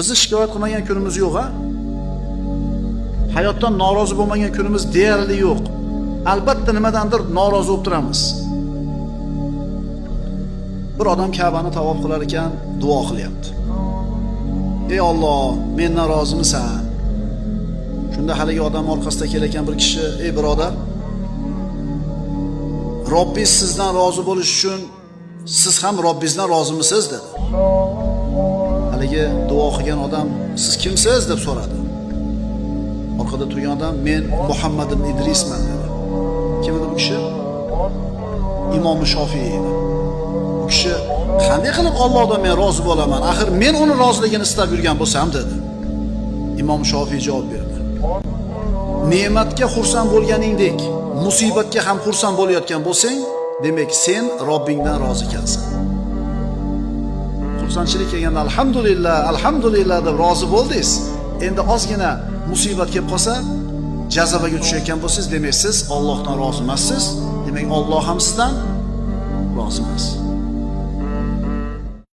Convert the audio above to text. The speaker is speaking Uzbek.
bizni shikoyat qilmagan kunimiz yo'q, ha? Hayotdan norozi bo'lmagan kunimiz deyarli yo'q. Albatta nimadandir norozi bo'lib turamiz. Bir odam Ka'bani tavof qilar ekan, duo qilyapti. Ey Alloh, mendan rozimisan? Shunda haligi odam orqasida kelayotgan bir kishi, ey birodar, Robbingiz sizdan rozi bo'lish uchun siz ham Robbingizdan rozimisiz dedi. Haligi duo qilgan odam, siz kimsiz deb so'radi. Orqada turgan odam, men Muhammad ibn Idrisman dedi. Kim edi bu kishi? Imom Shofiy edi. Bu kishi qanday qilib Allohdan men rozi bo'laman? Axir men uni roziligini istab yurgan bo'lsam dedi. Imom Shofiy javob berdi. Ne'matga xursand bo'lganingdek, musibatga ham xursand bo'layotgan bo'lsang, demak sen Robbingdan rozi ekansan. Xursandchilik kelganda alhamdulillah, alhamdulillah deb rozi bo'ldingiz. Endi ozgina musibat kelib qolsa, jazobaga tushayotgan bo'lsangiz, demak siz Allohdan rozi emassiz. Demak Alloh ham sizdan rozi emas.